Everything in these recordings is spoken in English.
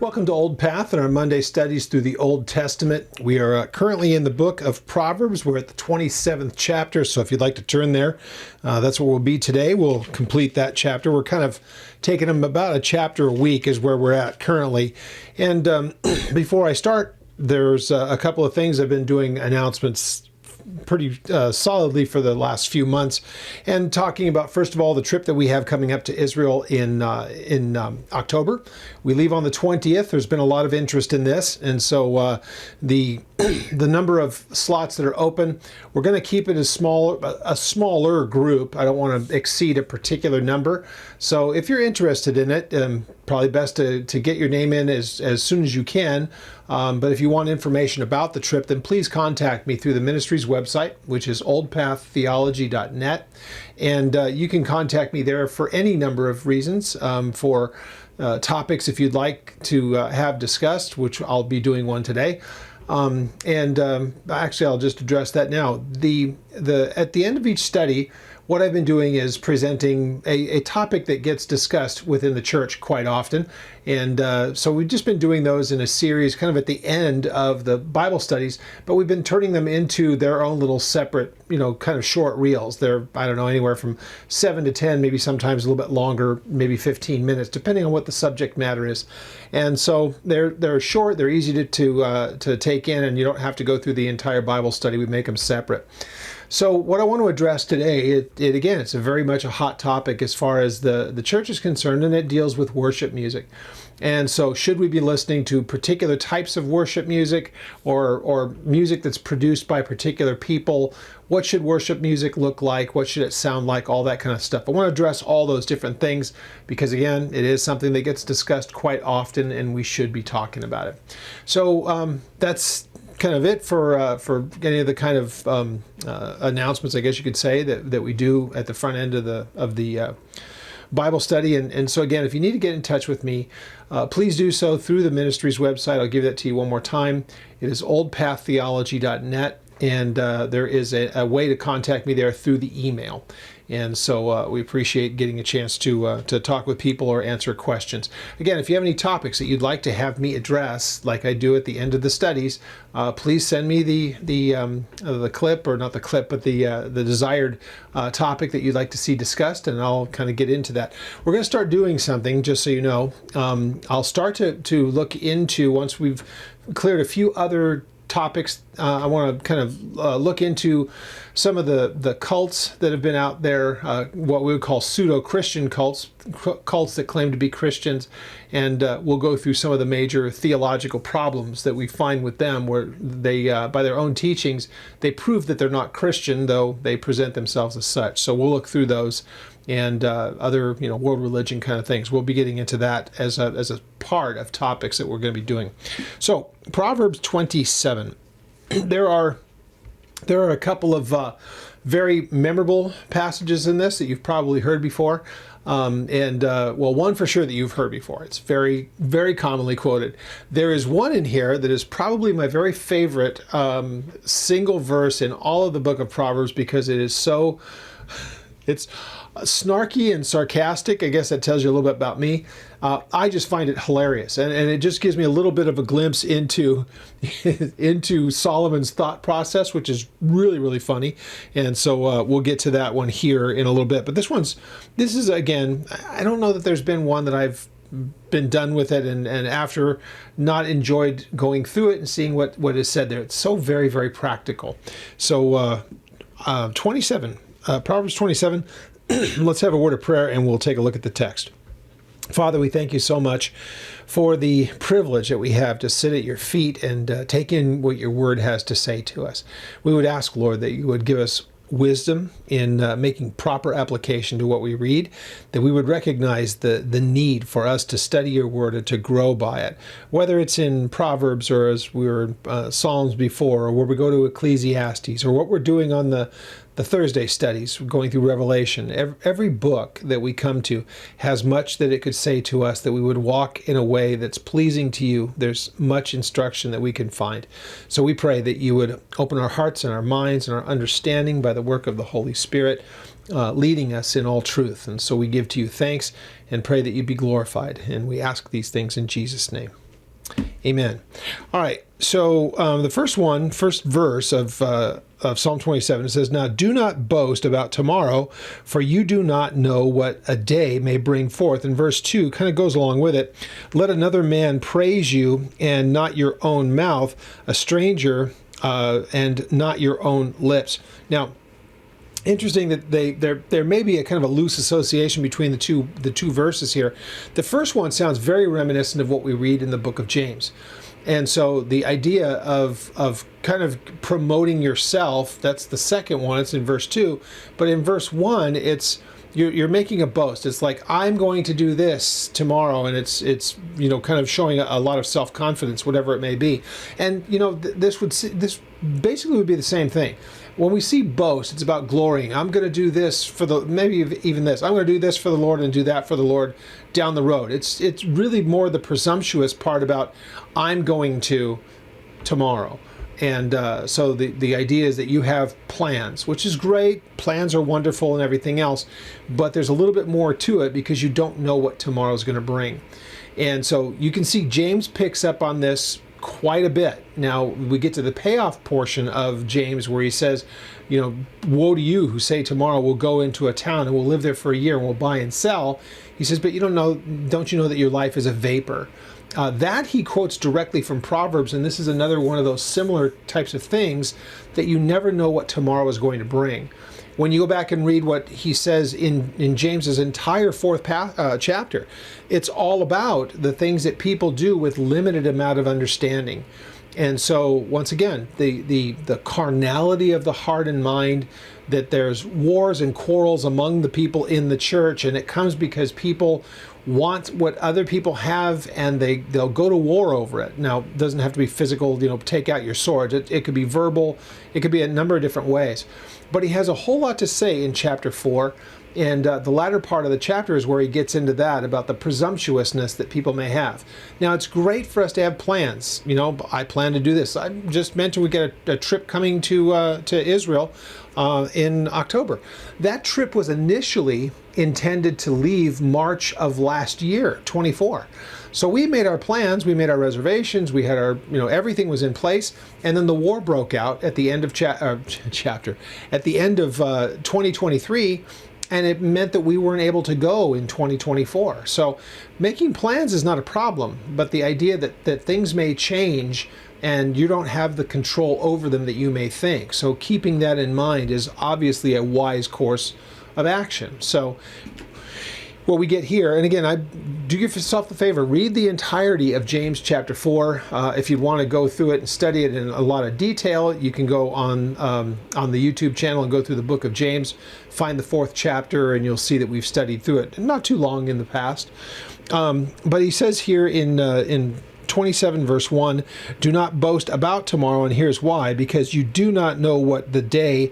Welcome to Old Path and our Monday studies through the Old Testament. We are currently in the book of Proverbs. We're at the 27th chapter, so if you'd like to turn there, that's where we'll be today. We'll complete that chapter. We're kind of taking them about a chapter a week is where we're at currently. And before I start, there's a couple of things. I've been doing announcements pretty solidly for the last few months, and talking about, first of all, the trip that we have coming up to Israel in October. We leave on the 20th. There's been a lot of interest in this, and so the number of slots that are open, we're going to keep it a smaller group. I don't want to exceed a particular number. So if you're interested in it, probably best to get your name in as soon as you can. But if you want information about the trip, then please contact me through the ministry's website, which is oldpaththeology.net. And you can contact me there for any number of reasons, for topics if you'd like to have discussed, which I'll be doing one today. Actually, I'll just address that now. At the end of each study, what I've been doing is presenting a topic that gets discussed within the church quite often. And so we've just been doing those in a series kind of at the end of the Bible studies, but we've been turning them into their own little separate, kind of short reels. They're, I don't know, anywhere from 7 to 10, maybe sometimes a little bit longer, maybe 15 minutes, depending on what the subject matter is. And so they're short, they're easy to take in, and you don't have to go through the entire Bible study. We make them separate. So what I want to address today, again, it's very much a hot topic as far as the church is concerned, and it deals with worship music. And so should we be listening to particular types of worship music or music that's produced by particular people? What should worship music look like? What should it sound like? All that kind of stuff. I want to address all those different things because, again, it is something that gets discussed quite often, and we should be talking about it. So that's kind of it for any of the kind of announcements, I guess you could say, that we do at the front end of the Bible study. And so again, if you need to get in touch with me, please do so through the ministry's website. I'll give that to you one more time. It is oldpaththeology.net, and there is a way to contact me there through the email. And so we appreciate getting a chance to talk with people or answer questions. Again, if you have any topics that you'd like to have me address, like I do at the end of the studies, please send me the clip, or not the clip, but the desired topic that you'd like to see discussed, and I'll kind of get into that. We're going to start doing something, just so you know. I'll start to look into, once we've cleared a few other topics, I want to kind of look into some of the cults that have been out there, what we would call pseudo-Christian cults that claim to be Christians, and we'll go through some of the major theological problems that we find with them, where they, by their own teachings, they prove that they're not Christian, though they present themselves as such. So we'll look through those and other, world religion kind of things. We'll be getting into that as a part of topics that we're going to be doing. So Proverbs 27. There are a couple of very memorable passages in this that you've probably heard before. One for sure that you've heard before. It's very, very commonly quoted. There is one in here that is probably my very favorite single verse in all of the book of Proverbs, because it is so... It's snarky and sarcastic. I guess that tells you a little bit about me. I just find it hilarious, and it just gives me a little bit of a glimpse into Solomon's thought process, which is really, really funny. And so we'll get to that one here in a little bit. But this is, again, I don't know that there's been one that I've been done with it and after not enjoyed going through it and seeing what is said there. It's so very, very practical. So 27. Proverbs 27, let's have a word of prayer and we'll take a look at the text. Father, we thank you so much for the privilege that we have to sit at your feet and take in what your word has to say to us. We would ask, Lord, that you would give us wisdom in making proper application to what we read, that we would recognize the need for us to study your word and to grow by it, whether it's in Proverbs or as we were in Psalms before, or where we go to Ecclesiastes, or what we're doing on the Thursday studies, going through Revelation. Every book that we come to has much that it could say to us, that we would walk in a way that's pleasing to you. There's much instruction that we can find. So we pray that you would open our hearts and our minds and our understanding by the work of the Holy Spirit, leading us in all truth. And so we give to you thanks and pray that you be glorified. And we ask these things in Jesus' name. Amen. All right. So the first verse of Psalm 27, it says, "Now do not boast about tomorrow, for you do not know what a day may bring forth." And verse 2 kind of goes along with it. "Let another man praise you, and not your own mouth, a stranger, and not your own lips." Now, interesting that there may be a kind of a loose association between the two verses here. The first one sounds very reminiscent of what we read in the book of James. And so the idea of kind of promoting yourself, that's the second one. It's in verse 2. But in verse 1, you're making a boast. It's like, I'm going to do this tomorrow, and it's kind of showing a lot of self-confidence, whatever it may be. And this basically would be the same thing. When we see boast, it's about glorying. I'm going to do this for maybe even this. I'm going to do this for the Lord and do that for the Lord down the road. It's really more the presumptuous part about I'm going to tomorrow. And so the idea is that you have plans, which is great. Plans are wonderful and everything else, but there's a little bit more to it because you don't know what tomorrow's going to bring. And so you can see James picks up on this quite a bit. Now we get to the payoff portion of James where he says, woe to you who say tomorrow we'll go into a town and we'll live there for a year and we'll buy and sell. He says, but don't you know that your life is a vapor? That he quotes directly from Proverbs, and this is another one of those similar types of things that you never know what tomorrow is going to bring. When you go back and read what he says in James's entire fourth chapter, it's all about the things that people do with limited amount of understanding. And so, once again, the carnality of the heart and mind, that there's wars and quarrels among the people in the church, and it comes because people want what other people have, and they'll go to war over it. Now, it doesn't have to be physical, take out your swords. It could be verbal. It could be a number of different ways. But he has a whole lot to say in chapter 4, and the latter part of the chapter is where he gets into that, about the presumptuousness that people may have. Now, it's great for us to have plans. I plan to do this. I just mentioned we get a trip coming to Israel in October. That trip was initially intended to leave March of last year, 24. So we made our plans, we made our reservations, we had our, everything was in place, and then the war broke out at the end of at the end of 2023, and it meant that we weren't able to go in 2024. So making plans is not a problem, but the idea that things may change and you don't have the control over them that you may think. So keeping that in mind is obviously a wise course of action. So what we get here, and again, I do give yourself the favor, read the entirety of James chapter 4. If you want to go through it and study it in a lot of detail, you can go on the YouTube channel and go through the book of James, find the 4th chapter, and you'll see that we've studied through it not too long in the past. But he says here in 27 verse 1, do not boast about tomorrow, and here's why: because you do not know what the day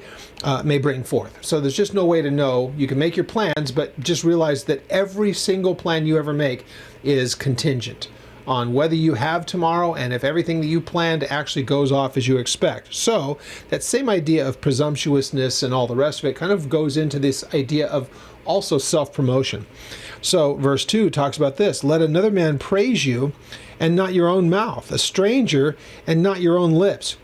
may bring forth. So there's just no way to know. You can make your plans, but just realize that every single plan you ever make is contingent on whether you have tomorrow and if everything that you planned actually goes off as you expect. So that same idea of presumptuousness and all the rest of it kind of goes into this idea of also self-promotion. So verse 2 talks about this: let another man praise you, and not your own mouth, a stranger, and not your own lips.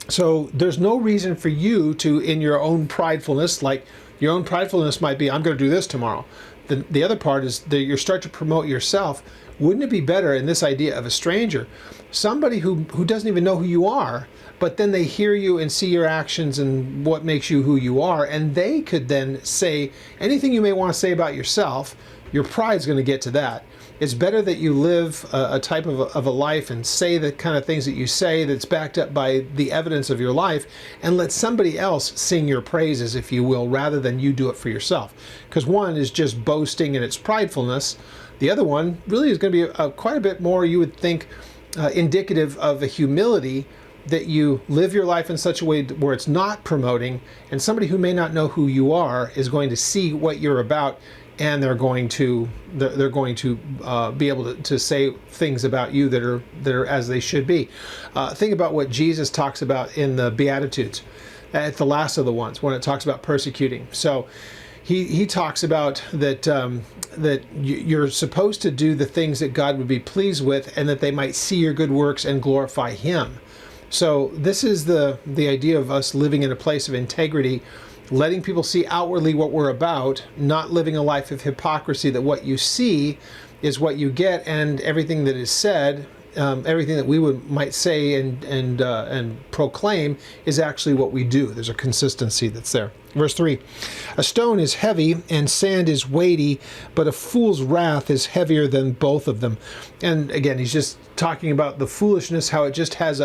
So there's no reason for you to, in your own pridefulness, like your own pridefulness might be, I'm going to do this tomorrow. The other part is that you start to promote yourself. Wouldn't it be better in this idea of a stranger, somebody who doesn't even know who you are, but then they hear you and see your actions and what makes you who you are, and they could then say anything you may want to say about yourself. Your pride's going to get to that. It's better that you live a type of a life and say the kind of things that you say that's backed up by the evidence of your life, and let somebody else sing your praises, if you will, rather than you do it for yourself. Because one is just boasting in its pridefulness. The other one really is going to be quite a bit more, you would think, indicative of a humility, that you live your life in such a way where it's not promoting, and somebody who may not know who you are is going to see what you're about, and they're going to be able to say things about you that are as they should be. Think about what Jesus talks about in the Beatitudes at the last of the ones, when it talks about persecuting. So he talks about that that you're supposed to do the things that God would be pleased with, and that they might see your good works and glorify Him. So this is the idea of us living in a place of integrity, letting people see outwardly what we're about, not living a life of hypocrisy, that what you see is what you get, and everything that is said, everything that we might say and proclaim is actually what we do. There's a consistency that's there. Verse 3, a stone is heavy and sand is weighty, but a fool's wrath is heavier than both of them. And again, he's just talking about the foolishness, how it just has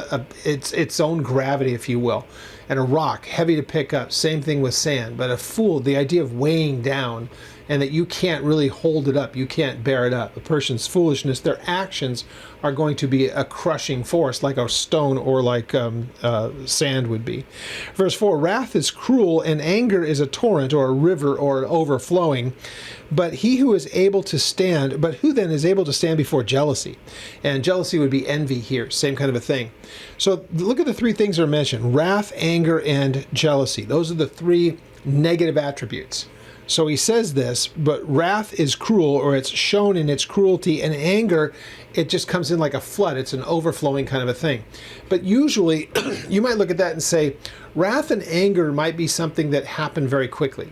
its own gravity, if you will. And a rock, heavy to pick up, same thing with sand. But a fool, the idea of weighing down, and that you can't really hold it up, you can't bear it up. A person's foolishness, their actions are going to be a crushing force, like a stone or like sand would be. Verse 4, wrath is cruel, and anger is a torrent or a river or overflowing. But who then is able to stand before jealousy? And jealousy would be envy here, same kind of a thing. So look at the three things that are mentioned: wrath, anger, and jealousy. Those are the three negative attributes. So he says this, but wrath is cruel, or it's shown in its cruelty, and anger, it just comes in like a flood. It's an overflowing kind of a thing. But usually, you might look at that and say, wrath and anger might be something that happened very quickly.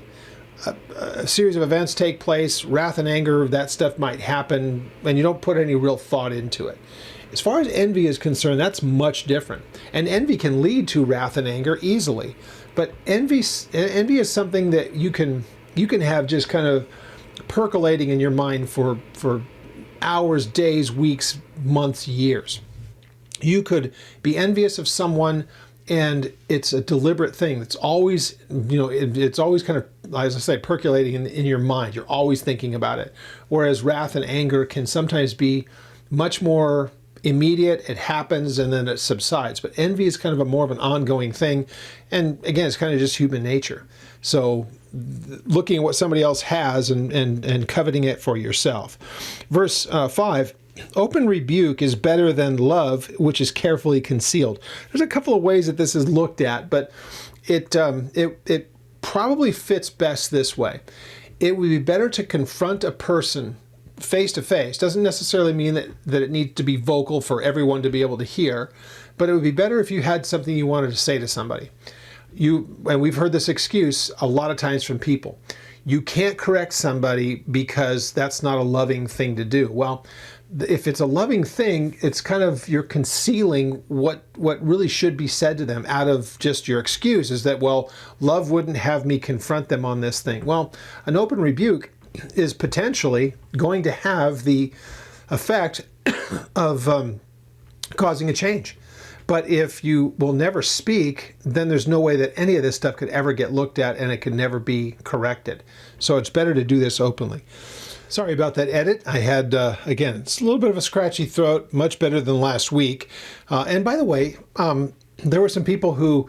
A series of events take place, wrath and anger, that stuff might happen, and you don't put any real thought into it. As far as envy is concerned, that's much different. And envy can lead to wrath and anger easily. But envy is something that you can have just kind of percolating in your mind for hours, days, weeks, months, years. You could be envious of someone, and it's a deliberate thing. It's always, it's always kind of, as I say, percolating in your mind. You're always thinking about it. Whereas wrath and anger can sometimes be much more immediate. It happens and then it subsides. But envy is kind of more of an ongoing thing. And again, it's kind of just human nature. So looking at what somebody else has and coveting it for yourself. Verse 5, open rebuke is better than love, which is carefully concealed. There's a couple of ways that this is looked at, but it probably fits best this way. It would be better to confront a person face to face. Doesn't necessarily mean that it needs to be vocal for everyone to be able to hear, but it would be better if you had something you wanted to say to somebody. And we've heard this excuse a lot of times from people. You can't correct somebody because that's not a loving thing to do. Well, if it's a loving thing, it's kind of, you're concealing what really should be said to them out of just your excuse, is that, well, love wouldn't have me confront them on this thing. Well, an open rebuke is potentially going to have the effect of causing a change. But if you will never speak, then there's no way that any of this stuff could ever get looked at, and it could never be corrected. So it's better to do this openly. Sorry about that edit. I had, again, it's a little bit of a scratchy throat, much better than last week. And by the way, there were some people who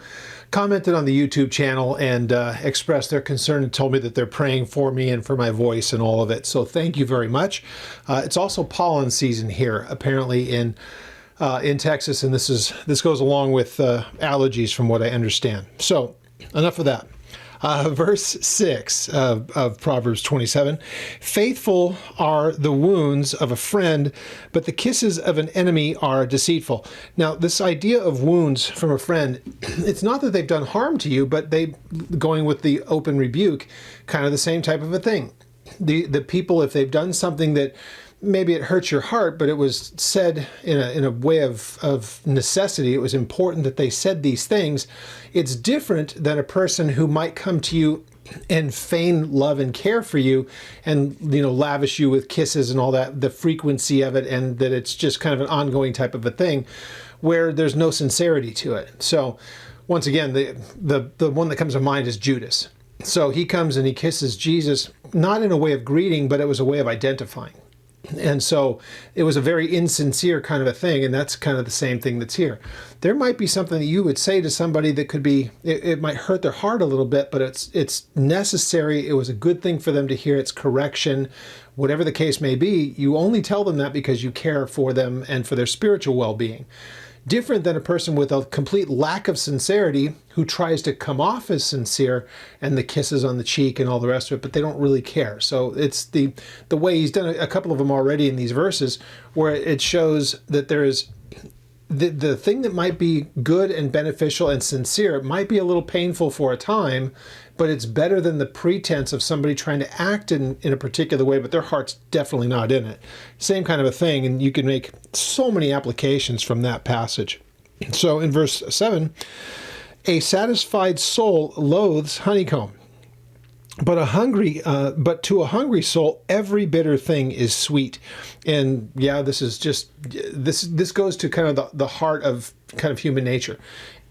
commented on the YouTube channel and expressed their concern and told me that they're praying for me and for my voice and all of it. So thank you very much. It's also pollen season here, apparently in Texas, and this goes along with allergies from what I understand. So enough of that. Verse 6 of Proverbs 27, faithful are the wounds of a friend, but the kisses of an enemy are deceitful. Now, this idea of wounds from a friend, it's not that they've done harm to you, but going with the open rebuke, kind of the same type of a thing. The people, if they've done something that maybe it hurts your heart, but it was said in a way of necessity. It was important that they said these things. It's different than a person who might come to you and feign love and care for you and, lavish you with kisses and all that, the frequency of it, and that it's just kind of an ongoing type of a thing where there's no sincerity to it. So once again, the one that comes to mind is Judas. So he comes and he kisses Jesus, not in a way of greeting, but it was a way of identifying. And so it was a very insincere kind of a thing, and that's kind of the same thing that's here. There might be something that you would say to somebody that could be, it might hurt their heart a little bit, but it's necessary. It was a good thing for them to hear. It's correction, whatever the case may be. You only tell them that because you care for them and for their spiritual well-being. different than a person with a complete lack of sincerity who tries to come off as sincere and the kisses on the cheek and all the rest of it, but they don't really care. So it's the way he's done a couple of them already in these verses, where it shows that there is the thing that might be good and beneficial and sincere. It might be a little painful for a time, but it's better than the pretense of somebody trying to act in a particular way, but their heart's definitely not in it. Same kind of a thing, and you can make so many applications from that passage. So in verse 7, a satisfied soul loathes honeycomb, but to a hungry soul, every bitter thing is sweet. And yeah, this goes to kind of the heart of kind of human nature.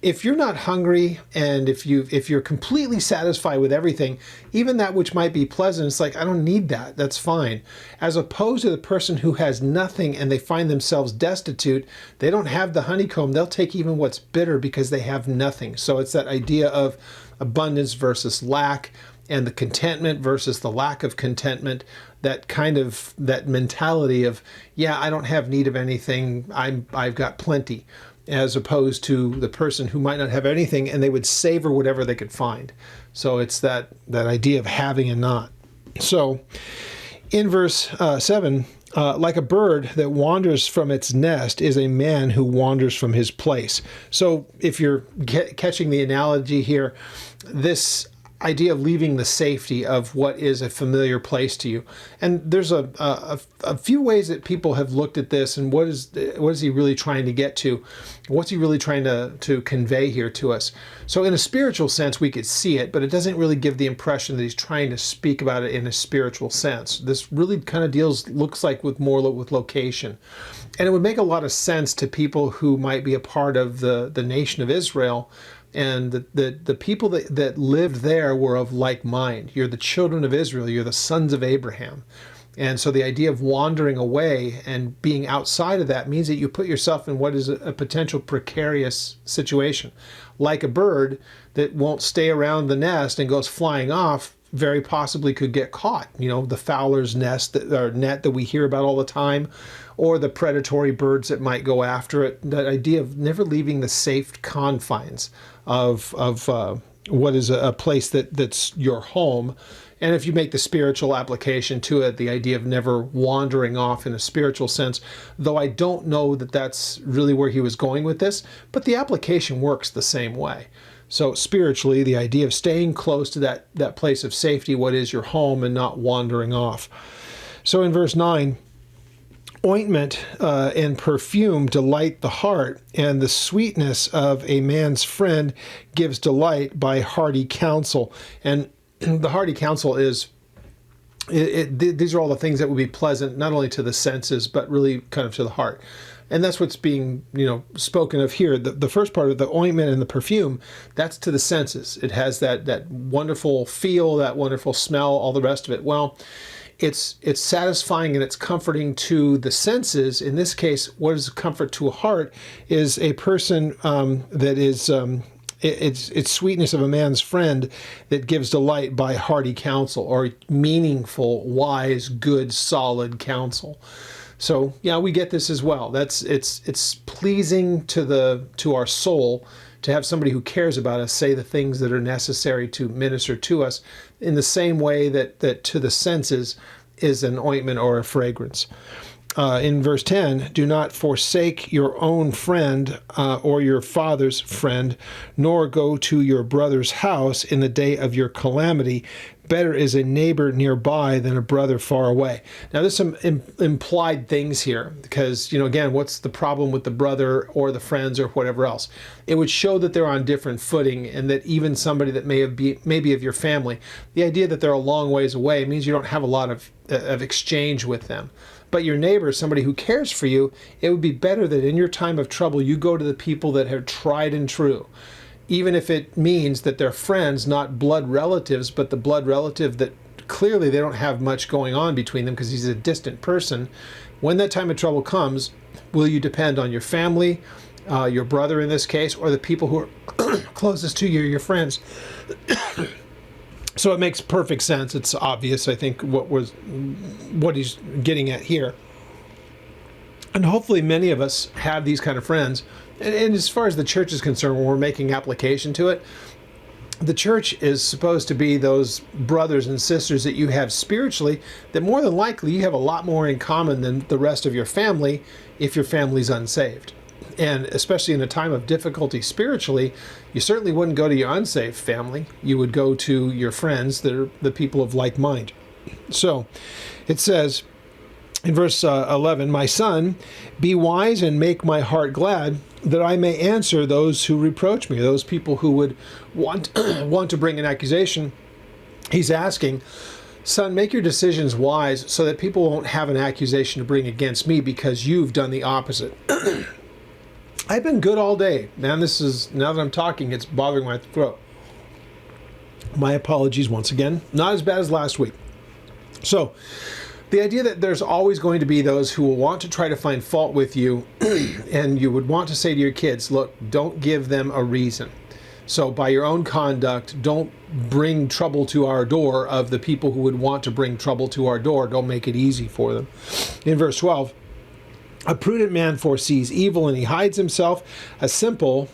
If you're not hungry, and if you're completely satisfied with everything, even that which might be pleasant, it's like, I don't need that. That's fine. As opposed to the person who has nothing and they find themselves destitute, they don't have the honeycomb. They'll take even what's bitter because they have nothing. So it's that idea of abundance versus lack, and the contentment versus the lack of contentment, that mentality of, yeah, I don't have need of anything, I've got plenty, as opposed to the person who might not have anything and they would savor whatever they could find. So it's that idea of having and not. So in verse 7, like a bird that wanders from its nest is a man who wanders from his place. So if you're catching the analogy here, this idea of leaving the safety of what is a familiar place to you. And there's a few ways that people have looked at this, and what is he really trying to get to? What's he really trying to convey here to us? So in a spiritual sense, we could see it, but it doesn't really give the impression that he's trying to speak about it in a spiritual sense. This really kind of looks like with location. And it would make a lot of sense to people who might be a part of the nation of Israel. And the people that lived there were of like mind. You're the children of Israel. You're the sons of Abraham. And so the idea of wandering away and being outside of that means that you put yourself in what is a potential precarious situation. Like a bird that won't stay around the nest and goes flying off, very possibly could get caught. The fowler's nest or net that we hear about all the time, or the predatory birds that might go after it. That idea of never leaving the safe confines of what is a place that's your home. And if you make the spiritual application to it, the idea of never wandering off in a spiritual sense, though I don't know that that's really where he was going with this, but the application works the same way. So spiritually, the idea of staying close to that place of safety, what is your home, and not wandering off. So in verse 9, ointment and perfume delight the heart, and the sweetness of a man's friend gives delight by hearty counsel. And the hearty counsel is, these are all the things that would be pleasant, not only to the senses, but really kind of to the heart. And that's what's being, spoken of here. The first part of the ointment and the perfume, that's to the senses. It has that wonderful feel, that wonderful smell, all the rest of it. Well, it's satisfying and it's comforting to the senses. In this case, what is comfort to a heart is a person that is, it's sweetness of a man's friend that gives delight by hearty counsel, or meaningful, wise, good, solid counsel. So yeah, we get this as well. It's pleasing to our soul to have somebody who cares about us say the things that are necessary to minister to us, in the same way that to the senses is an ointment or a fragrance. In verse 10, do not forsake your own friend or your father's friend, nor go to your brother's house in the day of your calamity. Better is a neighbor nearby than a brother far away. Now, there's some implied things here, because, again, what's the problem with the brother or the friends or whatever else? It would show that they're on different footing, and that even somebody that may be of your family, the idea that they're a long ways away means you don't have a lot of exchange with them. But your neighbor is somebody who cares for you. It would be better that in your time of trouble, you go to the people that are tried and true. Even if it means that they're friends, not blood relatives, but the blood relative that clearly they don't have much going on between them because he's a distant person. When that time of trouble comes, will you depend on your family, your brother in this case, or the people who are closest to you, your friends? So it makes perfect sense. It's obvious, I think, what he's getting at here. And hopefully many of us have these kind of friends And as far as the church is concerned, when we're making application to it, the church is supposed to be those brothers and sisters that you have spiritually, that more than likely you have a lot more in common than the rest of your family if your family's unsaved. And especially in a time of difficulty spiritually, you certainly wouldn't go to your unsaved family. You would go to your friends that are the people of like mind. So it says in verse 11, "My son, be wise and make my heart glad, that I may answer those who reproach me," those people who would want to bring an accusation. He's asking, son, make your decisions wise so that people won't have an accusation to bring against me because you've done the opposite. I've been good all day. Man, now that I'm talking, it's bothering my throat. My apologies once again. Not as bad as last week. So, the idea that there's always going to be those who will want to try to find fault with you, and you would want to say to your kids, look, don't give them a reason. So by your own conduct, don't bring trouble to our door of the people who would want to bring trouble to our door. Don't make it easy for them. In verse 12, "A prudent man foresees evil and he hides himself. The simple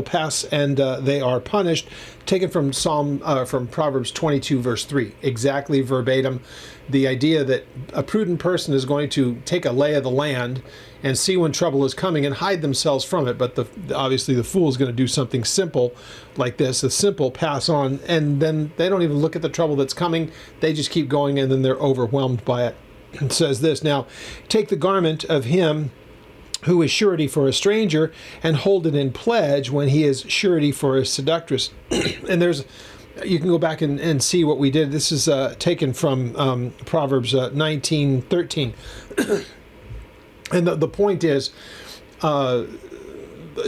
pass and they are punished." Taken from from Proverbs 22 verse 3, exactly verbatim. The idea that a prudent person is going to take a lay of the land and see when trouble is coming and hide themselves from it. But obviously the fool is going to do something simple like this. The simple pass on, and then they don't even look at the trouble that's coming. They just keep going, and then they're overwhelmed by it. It says this, "Now take the garment of him who is surety for a stranger and hold it in pledge when he is surety for a seductress." And you can go back and see what we did. This is taken from Proverbs 19:13. And the point is,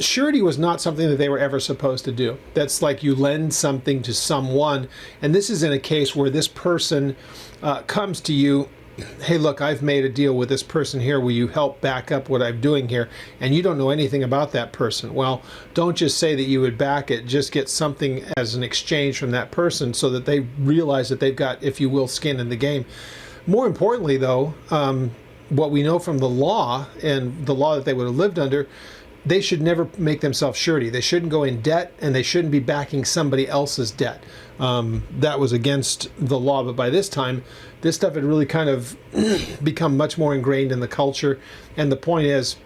surety was not something that they were ever supposed to do. That's like you lend something to someone. And this is in a case where this person comes to you, hey, look, I've made a deal with this person here. Will you help back up what I'm doing here? And you don't know anything about that person. Well, don't just say that you would back it. Just get something as an exchange from that person so that they realize that they've got, if you will, skin in the game. More importantly, though, what we know from the law and the law that they would have lived under, they should never make themselves surety. They shouldn't go in debt, and they shouldn't be backing somebody else's debt. That was against the law, but by this time, this stuff had really kind of become much more ingrained in the culture. And the point is,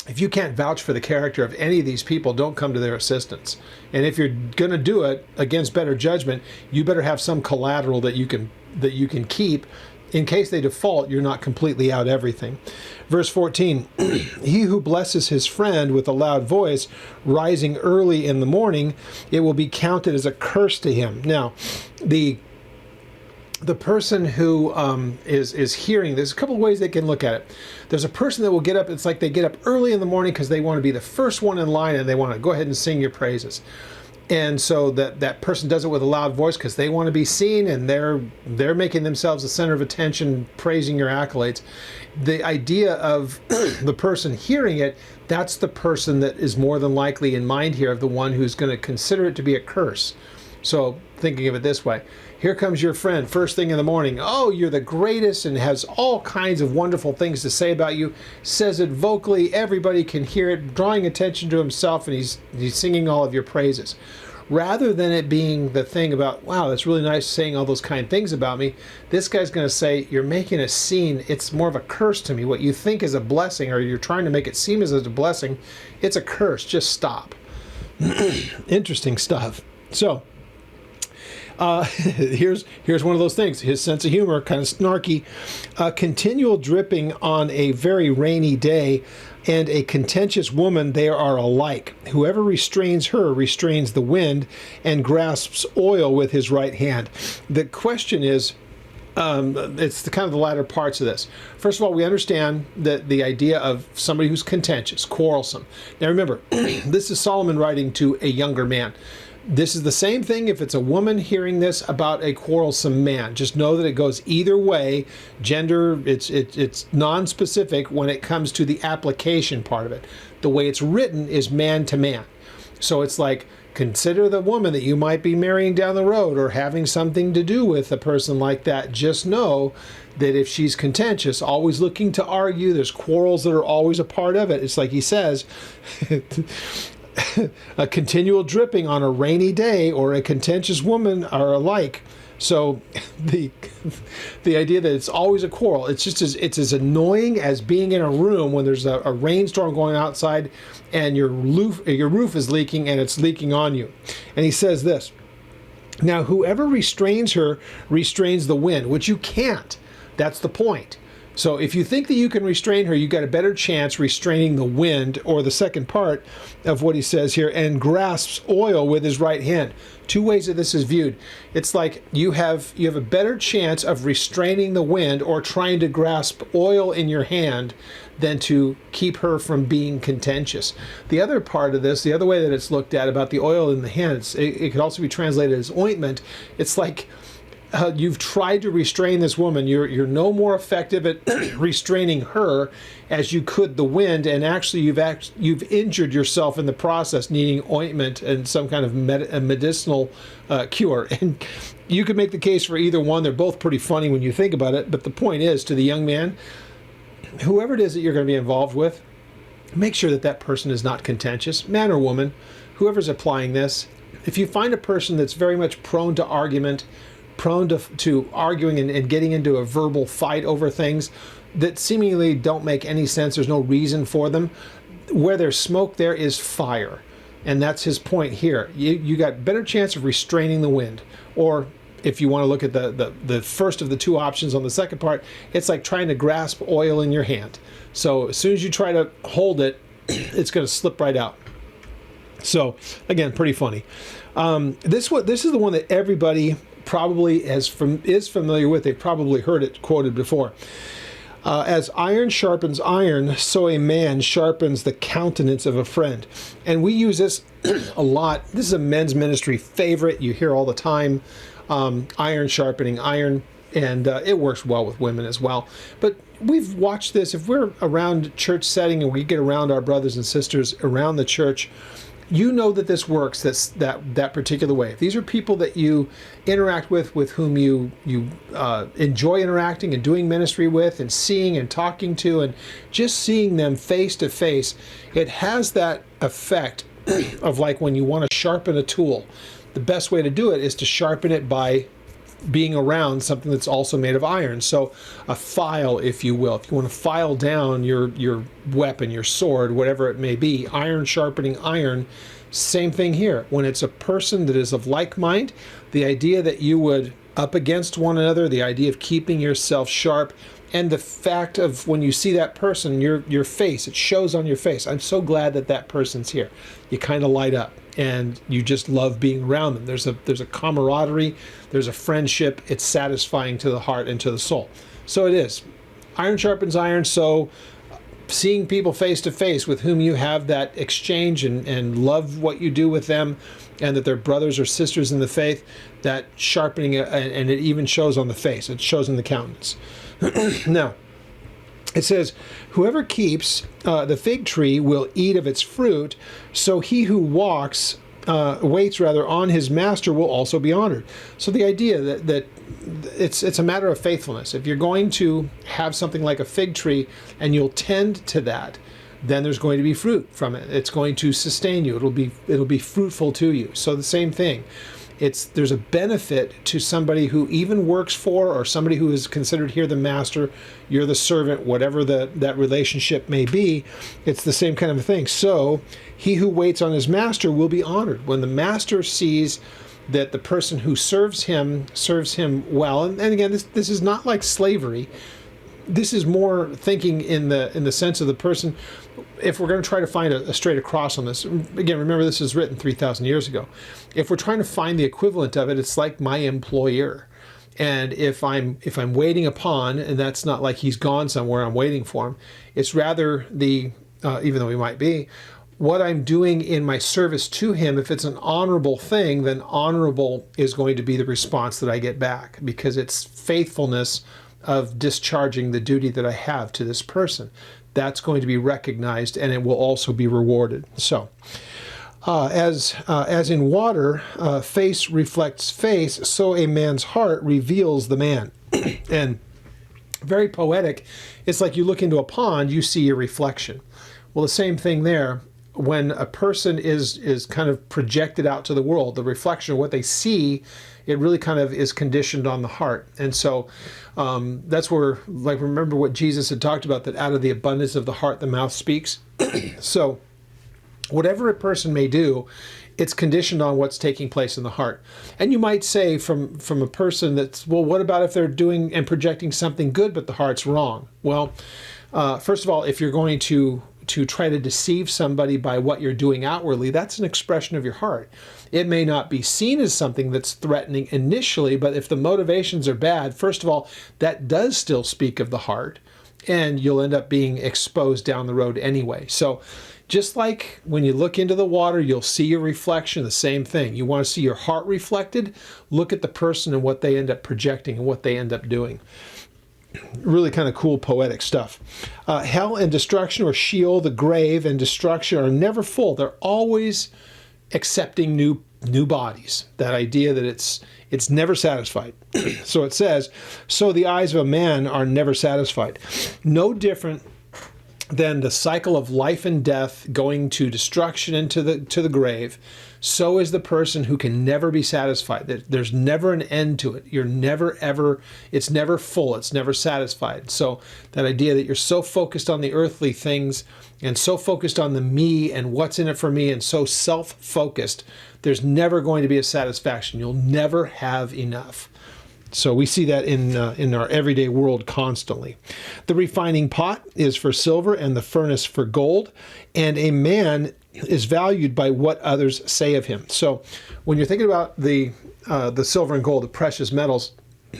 if you can't vouch for the character of any of these people, don't come to their assistance. And if you're going to do it against better judgment, you better have some collateral that you can keep. In case they default, you're not completely out everything. Verse 14, "He who blesses his friend with a loud voice, rising early in the morning, it will be counted as a curse to him." Now, the person who is hearing, there's a couple of ways they can look at it. There's a person that will get up, it's like they get up early in the morning because they want to be the first one in line and they want to go ahead and sing your praises. And so that person does it with a loud voice because they want to be seen, and they're making themselves the center of attention, praising your accolades. The idea of the person hearing it, that's the person that is more than likely in mind here of the one who's going to consider it to be a curse. So thinking of it this way, here comes your friend first thing in the morning. Oh, you're the greatest, and has all kinds of wonderful things to say about you. Says it vocally, everybody can hear it, drawing attention to himself, and he's singing all of your praises. Rather than it being the thing about, wow, that's really nice saying all those kind things about me, this guy's going to say, you're making a scene. It's more of a curse to me. What you think is a blessing, or you're trying to make it seem as a blessing, it's a curse. Just stop. Interesting stuff. So, here's one of those things. His sense of humor, kind of snarky. Continual dripping on a very rainy day, and a contentious woman, they are alike. Whoever restrains her restrains the wind, and grasps oil with his right hand. The question is, it's kind of the latter parts of this. First of all, we understand that the idea of somebody who's contentious, quarrelsome. Now remember, this is Solomon writing to a younger man. This is the same thing if it's a woman hearing this about a quarrelsome man. Just know that it goes either way. Gender, it's non-specific when it comes to the application part of it. The way it's written is man to man. So it's like consider the woman that you might be marrying down the road or having something to do with a person like that. Just know that if she's contentious, always looking to argue, there's quarrels that are always a part of it. It's like he says, a continual dripping on a rainy day or a contentious woman are alike. So the idea that it's always a quarrel, it's as annoying as being in a room when there's a rainstorm going outside and your roof is leaking and it's leaking on you. And he says this, now whoever restrains her restrains the wind, which you can't. That's the point. So if you think that you can restrain her, you got a better chance restraining the wind, or the second part of what he says here, and grasps oil with his right hand. Two ways that this is viewed. It's like you have a better chance of restraining the wind or trying to grasp oil in your hand than to keep her from being contentious. The other part of this, the other way that it's looked at about the oil in the hand, it could also be translated as ointment. It's like you've tried to restrain this woman. You're no more effective at restraining her as you could the wind, and actually you've injured yourself in the process, needing ointment and some kind of medicinal cure. And you could make the case for either one. They're both pretty funny when you think about it. But the point is, to the young man, whoever it is that you're going to be involved with, make sure that that person is not contentious, man or woman, whoever's applying this. If you find a person that's very much prone to argument, prone to arguing and getting into a verbal fight over things that seemingly don't make any sense, there's no reason for them, where there's smoke, there is fire. And that's his point here. You got better chance of restraining the wind. Or if you want to look at the first of the two options on the second part, it's like trying to grasp oil in your hand. So as soon as you try to hold it, it's going to slip right out. So again, pretty funny. This is the one that everybody probably is familiar with. They've probably heard it quoted before. As iron sharpens iron, so a man sharpens the countenance of a friend. And we use this a lot. This is a men's ministry favorite. You hear all the time, iron sharpening iron, and it works well with women as well. But we've watched this. If we're around church setting and we get around our brothers and sisters around the church, you know that this works that particular way. If these are people that you interact with whom you enjoy interacting and doing ministry with and seeing and talking to, and just seeing them face to face, it has that effect of like when you want to sharpen a tool. The best way to do it is to sharpen it by being around something that's also made of iron. So a file, if you will, if you want to file down your weapon, your sword, whatever it may be, iron sharpening iron, same thing here. When it's a person that is of like mind, the idea that you would up against one another, the idea of keeping yourself sharp, and the fact of when you see that person, your face, it shows on your face. I'm so glad that that person's here. You kind of light up and you just love being around them. There's a camaraderie, there's a friendship. It's satisfying to the heart and to the soul. So it is. Iron sharpens iron. So seeing people face to face with whom you have that exchange and love what you do with them, and that they're brothers or sisters in the faith, that sharpening, and it even shows on the face. It shows in the countenance. Now, it says, whoever keeps the fig tree will eat of its fruit, so he who waits on his master will also be honored. So the idea that it's a matter of faithfulness. If you're going to have something like a fig tree and you'll tend to that, then there's going to be fruit from it. It's going to sustain you. It'll be fruitful to you. So the same thing. There's a benefit to somebody who even works for, or somebody who is considered here the master, you're the servant, whatever that relationship may be. It's the same kind of thing. So he who waits on his master will be honored. When the master sees that the person who serves him well, and again, this is not like slavery. This is more thinking in the sense of the person. If we're going to try to find a straight across on this, again, remember this is written 3,000 years ago. If we're trying to find the equivalent of it, it's like my employer. And if I'm waiting upon, and that's not like he's gone somewhere, I'm waiting for him. It's rather even though he might be, what I'm doing in my service to him. If it's an honorable thing, then honorable is going to be the response that I get back, because it's faithfulness of discharging the duty that I have to this person. That's going to be recognized, and it will also be rewarded. So As in water, face reflects face, so a man's heart reveals the man. And very poetic. It's like you look into a pond, you see your reflection. Well, the same thing there. When a person is kind of projected out to the world, the reflection of what they see, it really kind of is conditioned on the heart. And so that's where, like, remember what Jesus had talked about, that out of the abundance of the heart, the mouth speaks. So whatever a person may do, it's conditioned on what's taking place in the heart. And you might say from a person that's, well, what about if they're doing and projecting something good, but the heart's wrong? Well, first of all, if you're going to try to deceive somebody by what you're doing outwardly, that's an expression of your heart. It may not be seen as something that's threatening initially, but if the motivations are bad, first of all, that does still speak of the heart, and you'll end up being exposed down the road anyway. So just like when you look into the water, you'll see your reflection, the same thing. You want to see your heart reflected, look at the person and what they end up projecting and what they end up doing. Really kind of cool poetic stuff. Hell and destruction, or Sheol, the grave, and destruction are never full. They're always accepting new bodies. That idea that it's never satisfied. So it says, so the eyes of a man are never satisfied. No different than the cycle of life and death, going to destruction and to the grave. So is the person who can never be satisfied. There's never an end to it. You're never ever, it's never full, it's never satisfied. So that idea that you're so focused on the earthly things and so focused on the me and what's in it for me and so self-focused, there's never going to be a satisfaction. You'll never have enough. So we see that in our everyday world constantly. The refining pot is for silver and the furnace for gold, and a man is valued by what others say of him. So when you're thinking about the silver and gold, the precious metals,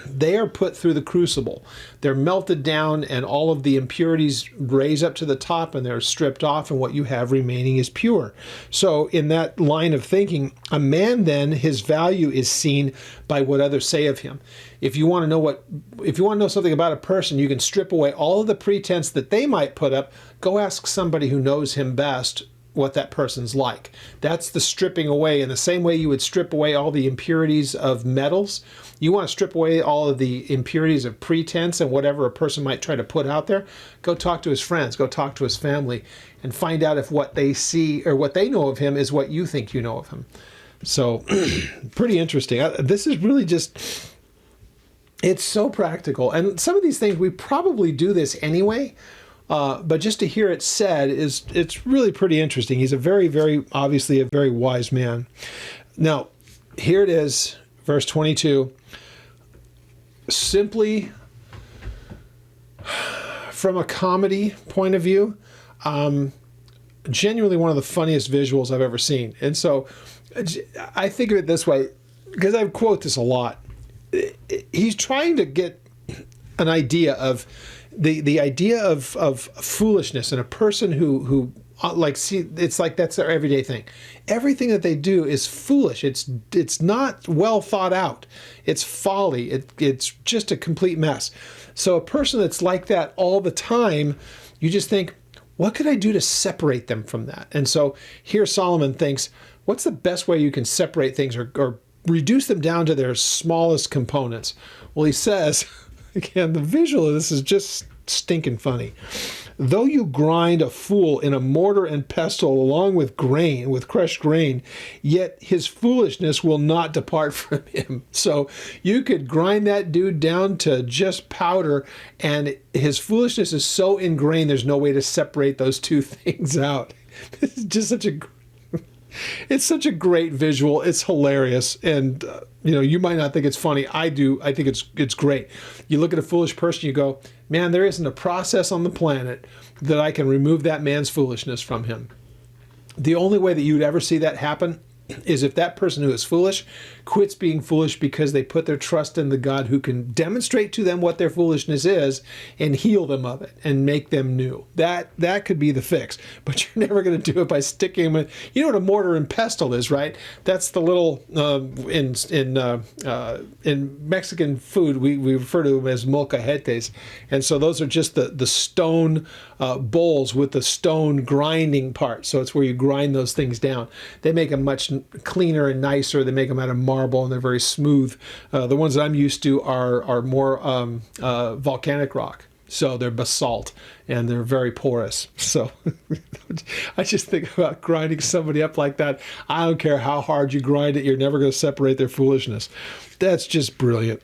they are put through the crucible. They're melted down and all of the impurities raise up to the top and they're stripped off, and what you have remaining is pure. So in that line of thinking, a man then, his value is seen by what others say of him. If you want to know something about a person, you can strip away all of the pretense that they might put up. Go ask somebody who knows him best what that person's like. That's the stripping away. In the same way you would strip away all the impurities of metals, you want to strip away all of the impurities of pretense and whatever a person might try to put out there. Go talk to his friends, go talk to his family, and find out if what they see or what they know of him is what you think you know of him. So pretty interesting. This is really just, it's so practical. And some of these things, we probably do this anyway, but just to hear it said it's really pretty interesting. He's a very, very, obviously a very wise man. Now, here it is, verse 22. Simply from a comedy point of view, genuinely one of the funniest visuals I've ever seen. And so I think of it this way, because I quote this a lot. He's trying to get an idea of the idea of foolishness in a person who like, see, it's like that's their everyday thing. Everything that they do is foolish. It's not well thought out. It's folly. It's just a complete mess. So a person that's like that all the time, you just think, what could I do to separate them from that? And so here Solomon thinks, what's the best way you can separate things or reduce them down to their smallest components? Well, he says, again, the visual of this is just stinking funny. Though you grind a fool in a mortar and pestle along with grain, with crushed grain, yet his foolishness will not depart from him. So you could grind that dude down to just powder, and his foolishness is so ingrained, there's no way to separate those two things out. It's just such a great visual. It's hilarious. And, you might not think it's funny. I do. I think it's great. You look at a foolish person, you go, man, there isn't a process on the planet that I can remove that man's foolishness from him. The only way that you'd ever see that happen is if that person who is foolish quits being foolish because they put their trust in the God who can demonstrate to them what their foolishness is and heal them of it and make them new. That could be the fix. But you're never going to do it by sticking them in. You know what a mortar and pestle is, right? That's the little in Mexican food we refer to them as molcajetes, and so those are just the stone bowls with the stone grinding part. So it's where you grind those things down. They make them much cleaner and nicer. They make them out of marble and they're very smooth. The ones that I'm used to are more volcanic rock. So they're basalt and they're very porous. So I just think about grinding somebody up like that. I don't care how hard you grind it, you're never going to separate their foolishness. That's just brilliant.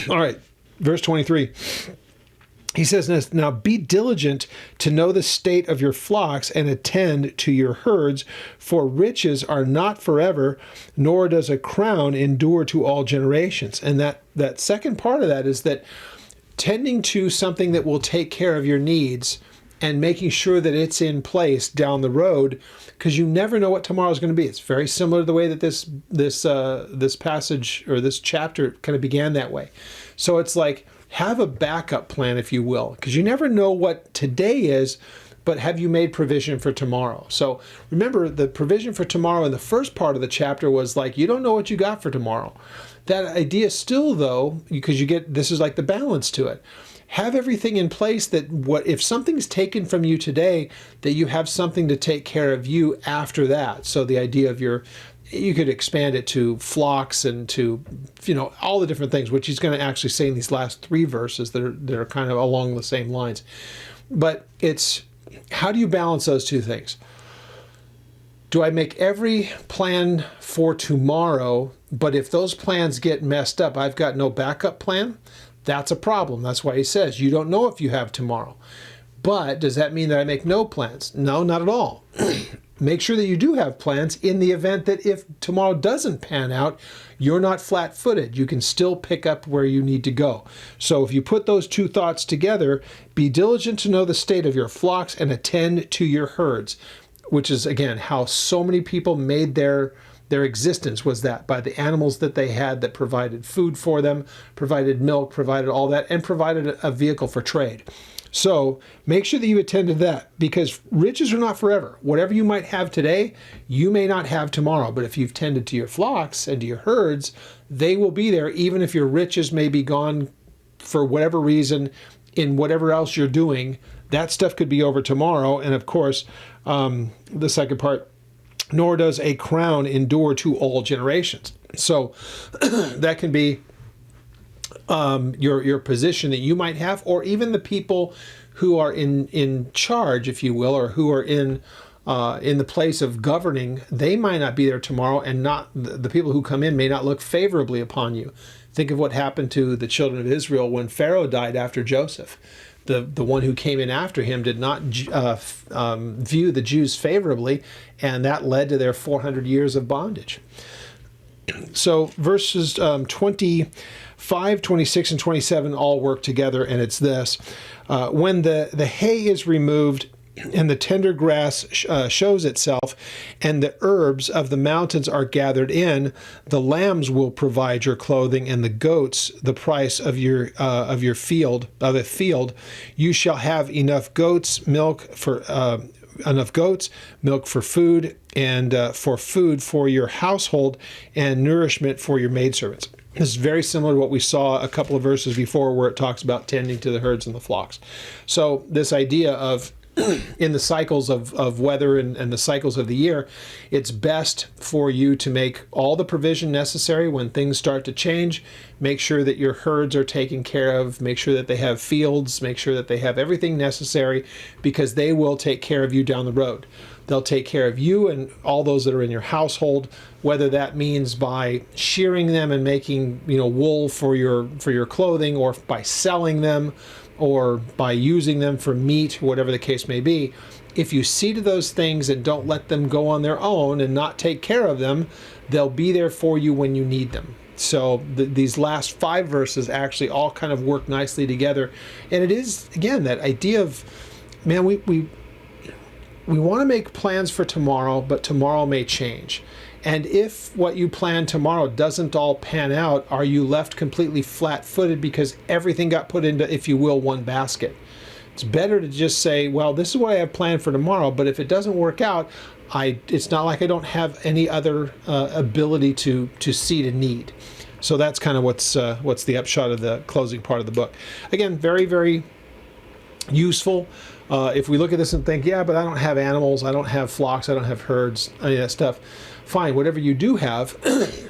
All right, verse 23. He says, now be diligent to know the state of your flocks and attend to your herds, for riches are not forever, nor does a crown endure to all generations. And that second part of that is that tending to something that will take care of your needs and making sure that it's in place down the road, because you never know what tomorrow is going to be. It's very similar to the way that this passage or this chapter kind of began that way. So it's like, have a backup plan, if you will, because you never know what today is, but have you made provision for tomorrow? So remember, the provision for tomorrow in the first part of the chapter was like, you don't know what you got for tomorrow. That idea still, though, because this is like the balance to it. Have everything in place that if something's taken from you today, that you have something to take care of you after that. So the idea of you could expand it to flocks and to, all the different things, which he's going to actually say in these last 3 verses that are kind of along the same lines. But it's, how do you balance those two things? Do I make every plan for tomorrow, but if those plans get messed up, I've got no backup plan? That's a problem. That's why he says you don't know if you have tomorrow. But does that mean that I make no plans? No, not at all. Make sure that you do have plans in the event that if tomorrow doesn't pan out, you're not flat-footed. You can still pick up where you need to go. So if you put those two thoughts together, be diligent to know the state of your flocks and attend to your herds, which is, again, how so many people made their existence, was that by the animals that they had that provided food for them, provided milk, provided all that, and provided a vehicle for trade. So make sure that you attend to that, because riches are not forever. Whatever you might have today, you may not have tomorrow. But if you've tended to your flocks and to your herds, they will be there, even if your riches may be gone for whatever reason in whatever else you're doing. That stuff could be over tomorrow. And of course, the second part, nor does a crown endure to all generations. So that can be your position that you might have, or even the people who are in charge, if you will, or who are in the place of governing. They might not be there tomorrow, and not the people who come in may not look favorably upon you. Think of what happened to the children of Israel when Pharaoh died after Joseph. The one who came in after him did not view the Jews favorably, and that led to their 400 years of bondage. So verses 25, 26, and 27 all work together, and it's this. When the hay is removed and the tender grass shows itself, and the herbs of the mountains are gathered in, the lambs will provide your clothing, and the goats the price of your field. You shall have enough goats, milk for food, and for food for your household, and nourishment for your maidservants. This is very similar to what we saw a couple of verses before, where it talks about tending to the herds and the flocks. So this idea of in the cycles of weather and the cycles of the year, it's best for you to make all the provision necessary when things start to change. Make sure that your herds are taken care of. Make sure that they have fields. Make sure that they have everything necessary, because they will take care of you down the road. They'll take care of you and all those that are in your household, whether that means by shearing them and making wool for your clothing, or by selling them, or by using them for meat, whatever the case may be. If you see to those things and don't let them go on their own and not take care of them, they'll be there for you when you need them. So these last 5 verses actually all kind of work nicely together. And it is, again, that idea of, we want to make plans for tomorrow, but tomorrow may change. And if what you plan tomorrow doesn't all pan out, are you left completely flat-footed because everything got put into, if you will, one basket? It's better to just say, well, this is what I have planned for tomorrow, but if it doesn't work out, it's not like I don't have any other ability to see to need. So that's kind of what's the upshot of the closing part of the book. Again, very, very useful. If we look at this and think, yeah, but I don't have animals, I don't have flocks, I don't have herds, any of that stuff. Fine, whatever you do have,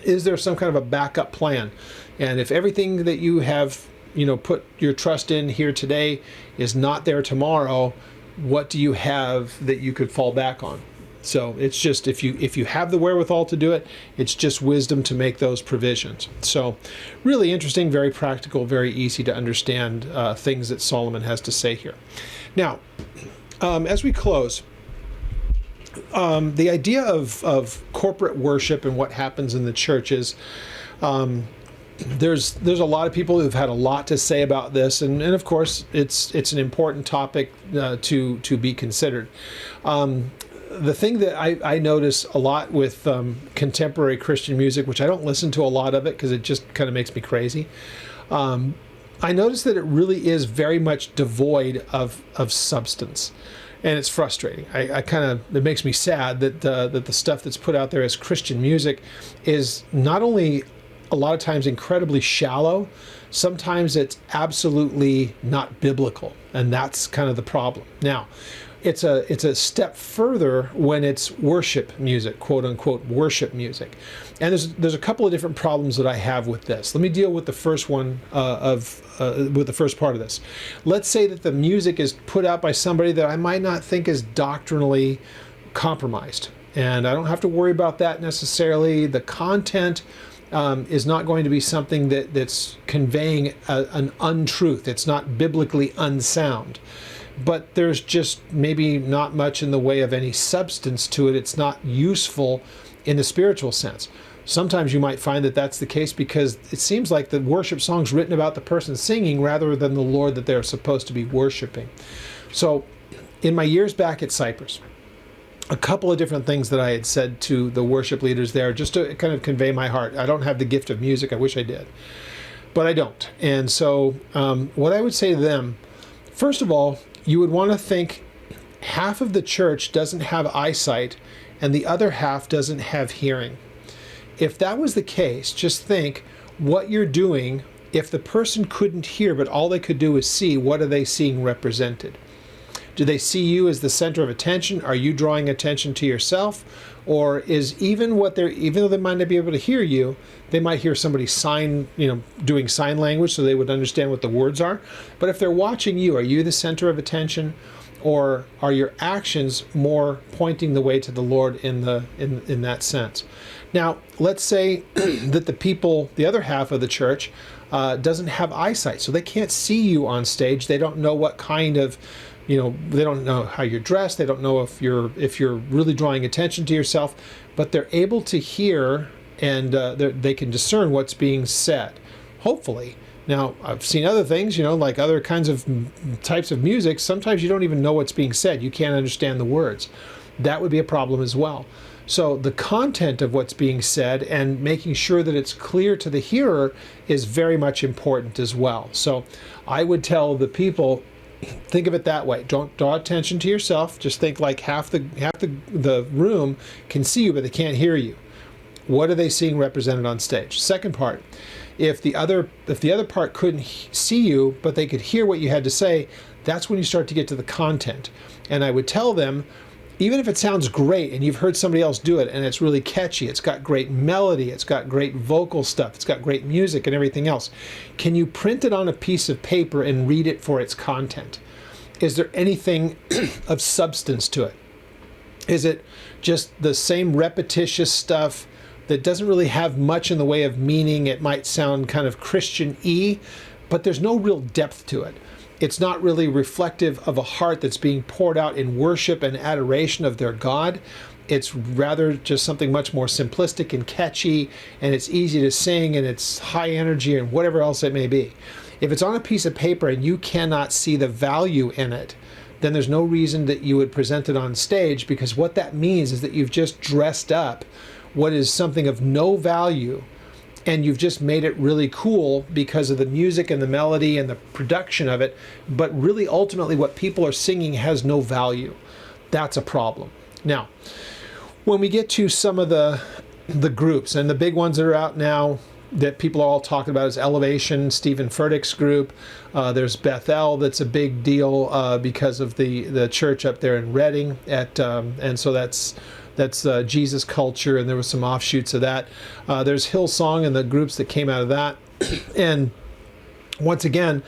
is there some kind of a backup plan? And if everything that you have, put your trust in here today is not there tomorrow, what do you have that you could fall back on? So it's just, if you have the wherewithal to do it, it's just wisdom to make those provisions. So really interesting, very practical, very easy to understand things that Solomon has to say here. Now, as we close, the idea of corporate worship and what happens in the churches, there's a lot of people who've had a lot to say about this, and of course it's an important topic to be considered. The thing that I notice a lot with contemporary Christian music, which I don't listen to a lot of it because it just kind of makes me crazy, I notice that it really is very much devoid of substance. And it's frustrating. It makes me sad that the stuff that's put out there as Christian music is not only a lot of times incredibly shallow, sometimes it's absolutely not biblical, and that's kind of the problem. Now, it's a step further when it's worship music, quote unquote worship music, and there's a couple of different problems that I have with this. Let me deal with the first one with the first part of this. Let's say that the music is put out by somebody that I might not think is doctrinally compromised, and I don't have to worry about that necessarily. The content is not going to be something that's conveying an untruth. It's not biblically unsound. But there's just maybe not much in the way of any substance to it. It's not useful in the spiritual sense. Sometimes you might find that that's the case because it seems like the worship song's written about the person singing rather than the Lord that they're supposed to be worshiping. So in my years back at Cyprus, a couple of different things that I had said to the worship leaders there just to kind of convey my heart. I don't have the gift of music. I wish I did, but I don't. And so what I would say to them, first of all, you would want to think half of the church doesn't have eyesight and the other half doesn't have hearing. If that was the case, just think what you're doing. If the person couldn't hear, but all they could do is see, what are they seeing represented? Do they see you as the center of attention? Are you drawing attention to yourself? Or is even though they might not be able to hear you, they might hear somebody doing sign language so they would understand what the words are. But if they're watching you, are you the center of attention? Or are your actions more pointing the way to the Lord in that sense? Now, let's say that the other half of the church doesn't have eyesight, so they can't see you on stage. They don't know what kind of they don't know how you're dressed. They don't know if you're really drawing attention to yourself, but they're able to hear and they can discern what's being said, hopefully. Now, I've seen other things, like other kinds of types of music. Sometimes you don't even know what's being said. You can't understand the words. That would be a problem as well. So the content of what's being said and making sure that it's clear to the hearer is very much important as well. So I would tell the people, think of it that way. Don't draw attention to yourself. Just think like half the room can see you, but they can't hear you. What are they seeing represented on stage? Second part, if the other part couldn't see you, but they could hear what you had to say, that's when you start to get to the content. And I would tell them, even if it sounds great and you've heard somebody else do it and it's really catchy, it's got great melody, it's got great vocal stuff, it's got great music and everything else, can you print it on a piece of paper and read it for its content? Is there anything of substance to it? Is it just the same repetitious stuff that doesn't really have much in the way of meaning? It might sound kind of Christian-y, but there's no real depth to it. It's not really reflective of a heart that's being poured out in worship and adoration of their God. It's rather just something much more simplistic and catchy, and it's easy to sing, and it's high energy and whatever else it may be. If it's on a piece of paper and you cannot see the value in it, then there's no reason that you would present it on stage, because what that means is that you've just dressed up what is something of no value, and you've just made it really cool because of the music and the melody and the production of it, but really ultimately what people are singing has no value. That's a problem. Now, when we get to some of the groups, and the big ones that are out now that people are all talking about is Elevation, Stephen Furtick's group. There's Bethel, that's a big deal because of the church up there in Reading, and so that's Jesus Culture, and there was some offshoots of that. There's Hillsong and the groups that came out of that. And once again,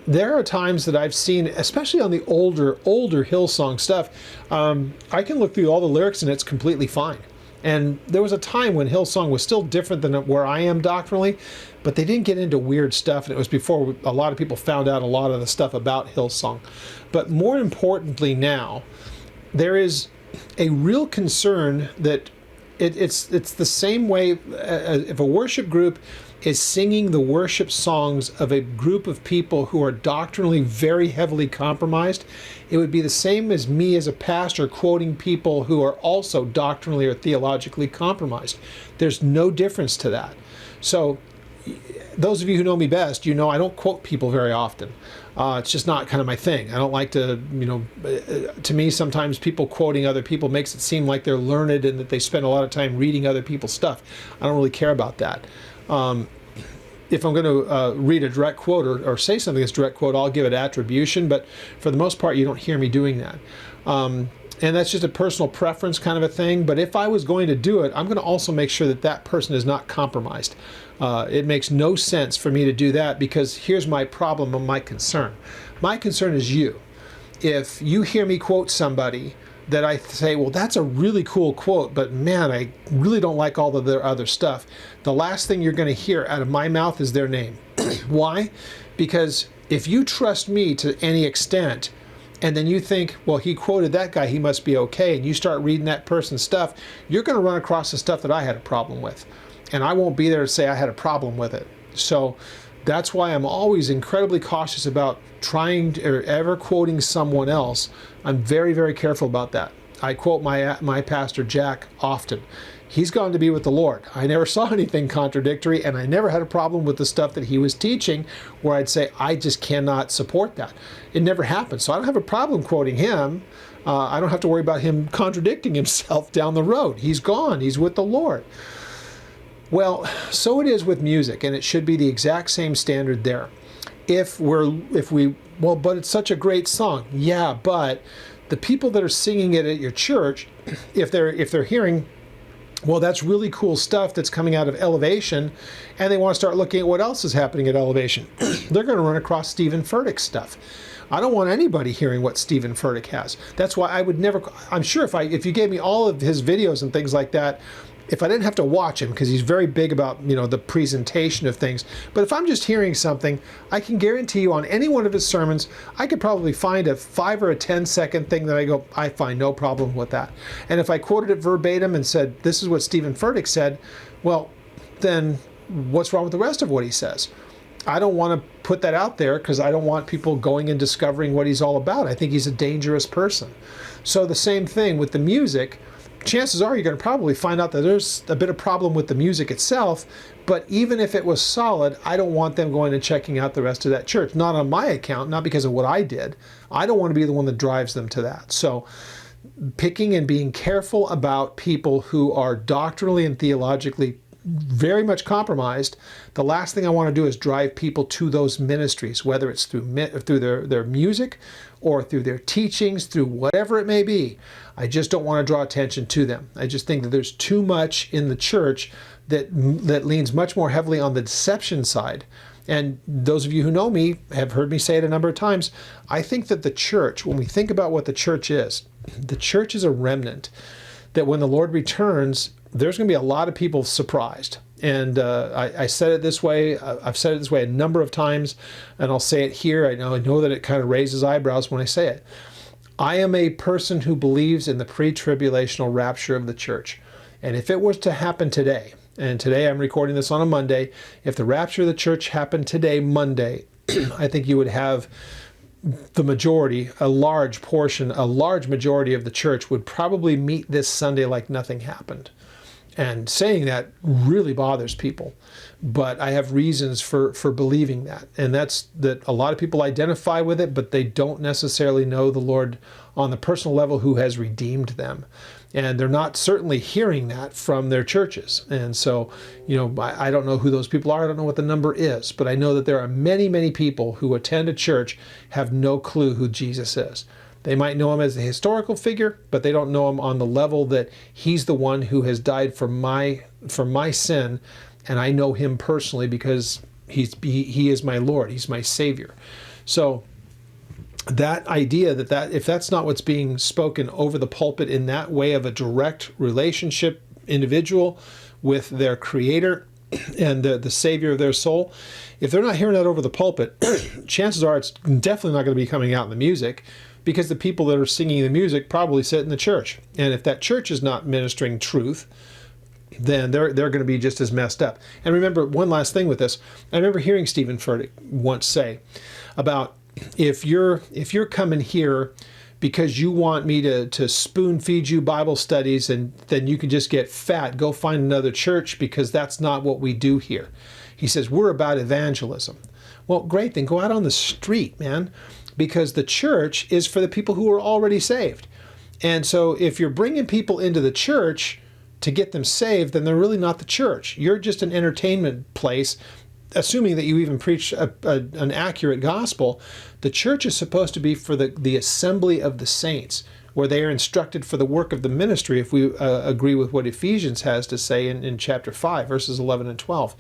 there are times that I've seen, especially on the older Hillsong stuff, I can look through all the lyrics and it's completely fine. And there was a time when Hillsong was still different than where I am doctrinally, but they didn't get into weird stuff, and it was before a lot of people found out a lot of the stuff about Hillsong. But more importantly now, there is a real concern that it's the same way if a worship group is singing the worship songs of a group of people who are doctrinally very heavily compromised, it would be the same as me as a pastor quoting people who are also doctrinally or theologically compromised. There's no difference to that. So those of you who know me best, you know I don't quote people very often. It's just not kind of my thing. I don't like to, to me sometimes people quoting other people makes it seem like they're learned and that they spend a lot of time reading other people's stuff. I don't really care about that. If I'm going to read a direct quote or say something that's direct quote, I'll give it attribution, but for the most part, you don't hear me doing that. And that's just a personal preference kind of a thing, but if I was going to do it, I'm going to also make sure that that person is not compromised. It makes no sense for me to do that, because here's my problem and my concern. My concern is you. If you hear me quote somebody that I say, well, that's a really cool quote, but man, I really don't like all of their other stuff, the last thing you're going to hear out of my mouth is their name. Why? Because if you trust me to any extent, and then you think, well, he quoted that guy, he must be okay, and you start reading that person's stuff, you're going to run across the stuff that I had a problem with. And I won't be there to say I had a problem with it. So that's why I'm always incredibly cautious about trying or ever quoting someone else. I'm very, very careful about that. I quote my pastor, Jack, often. He's gone to be with the Lord. I never saw anything contradictory, and I never had a problem with the stuff that he was teaching where I'd say, I just cannot support that. It never happened. So I don't have a problem quoting him. I don't have to worry about him contradicting himself down the road. He's gone. He's with the Lord. Well, so it is with music, and it should be the exact same standard there. But it's such a great song. Yeah, but the people that are singing it at your church, if they're hearing, well, that's really cool stuff that's coming out of Elevation, and they want to start looking at what else is happening at Elevation, they're going to run across Stephen Furtick's stuff. I don't want anybody hearing what Stephen Furtick has. That's why I would never, I'm sure if you gave me all of his videos and things like that, if I didn't have to watch him, because he's very big about, the presentation of things, but if I'm just hearing something, I can guarantee you on any one of his sermons, I could probably find a 5 or a 10-second thing that I go, I find no problem with that. And if I quoted it verbatim and said, this is what Stephen Furtick said, well, then what's wrong with the rest of what he says? I don't want to put that out there because I don't want people going and discovering what he's all about. I think he's a dangerous person. So the same thing with the music. Chances are you're going to probably find out that there's a bit of problem with the music itself, but even if it was solid, I don't want them going and checking out the rest of that church. Not on my account, not because of what I did. I don't want to be the one that drives them to that. So picking and being careful about people who are doctrinally and theologically very much compromised, the last thing I want to do is drive people to those ministries, whether it's through their music or through their teachings, through whatever it may be. I just don't want to draw attention to them. I just think that there's too much in the church that leans much more heavily on the deception side. And those of you who know me have heard me say it a number of times. I think that the church, when we think about what the church is a remnant, that when the Lord returns, there's going to be a lot of people surprised. And I said it this way. I've said it this way a number of times, and I'll say it here. I know that it kind of raises eyebrows when I say it. I am a person who believes in the pre-tribulational rapture of the church. And if it was to happen today, and today I'm recording this on a Monday, if the rapture of the church happened today, Monday, I think you would have the majority, a large majority of the church would probably meet this Sunday like nothing happened. And saying that really bothers people. But I have reasons for believing that. And that's that a lot of people identify with it, but they don't necessarily know the Lord on the personal level who has redeemed them. And they're not certainly hearing that from their churches. And so, I don't know who those people are. I don't know what the number is. But I know that there are many, many people who attend a church have no clue who Jesus is. They might know him as a historical figure, but they don't know him on the level that he's the one who has died for my sin, and I know him personally because he is my Lord, he's my Savior. So that idea that if that's not what's being spoken over the pulpit in that way of a direct relationship individual with their Creator and the Savior of their soul, if they're not hearing that over the pulpit, chances are it's definitely not going to be coming out in the music, because the people that are singing the music probably sit in the church. And if that church is not ministering truth, then they're going to be just as messed up. And remember, one last thing with this, I remember hearing Stephen Furtick once say about if you're coming here because you want me to spoon feed you Bible studies and then you can just get fat, go find another church, because that's not what we do here. He says, we're about evangelism. Well, great, then go out on the street, man, because the church is for the people who are already saved. And so if you're bringing people into the church to get them saved, then they're really not the church. You're just an entertainment place, assuming that you even preach an accurate gospel. The church is supposed to be for the assembly of the saints, where they are instructed for the work of the ministry, if we agree with what Ephesians has to say in chapter 5, verses 11 and 12.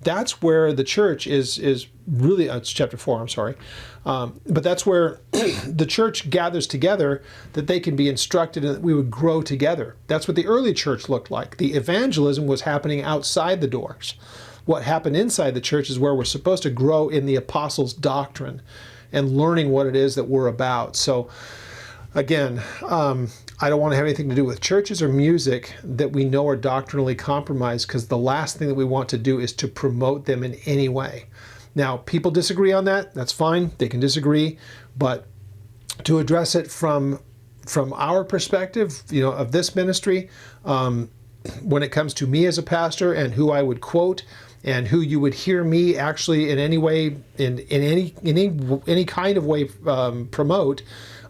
That's where the church is really, it's chapter 4, I'm sorry. But that's where the church gathers together, that they can be instructed and that we would grow together. That's what the early church looked like. The evangelism was happening outside the doors. What happened inside the church is where we're supposed to grow in the apostles' doctrine and learning what it is that we're about. So again, I don't want to have anything to do with churches or music that we know are doctrinally compromised, because the last thing that we want to do is to promote them in any way. Now, people disagree on that. That's fine. They can disagree. But to address it from our perspective, of this ministry, when it comes to me as a pastor and who I would quote and who you would hear me actually in any way, in any kind of way promote,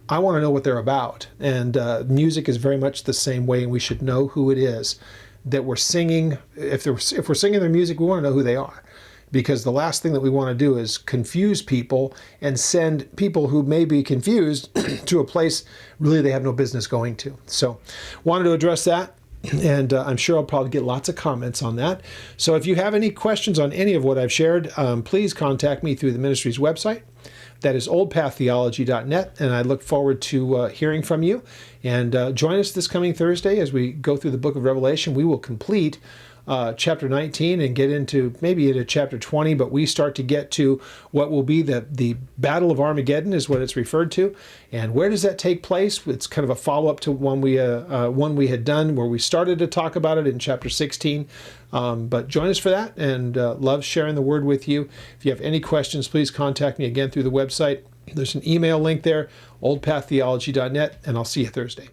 I want to know what they're about. And music is very much the same way, and we should know who it is that we're singing. If we're singing their music, we want to know who they are, because the last thing that we want to do is confuse people and send people who may be confused to a place really they have no business going to. So wanted to address that. And I'm sure I'll probably get lots of comments on that. So if you have any questions on any of what I've shared, please contact me through the ministry's website. That is oldpaththeology.net, and I look forward to hearing from you. And join us this coming Thursday as we go through the book of Revelation. We will complete chapter 19 and get into chapter 20, but we start to get to what will be the Battle of Armageddon, is what it's referred to. And where does that take place? It's kind of a follow-up to one we had done, where we started to talk about it in chapter 16. But join us for that, and love sharing the word with you. If you have any questions, please contact me again through the website. There's an email link there, oldpaththeology.net, and I'll see you Thursday.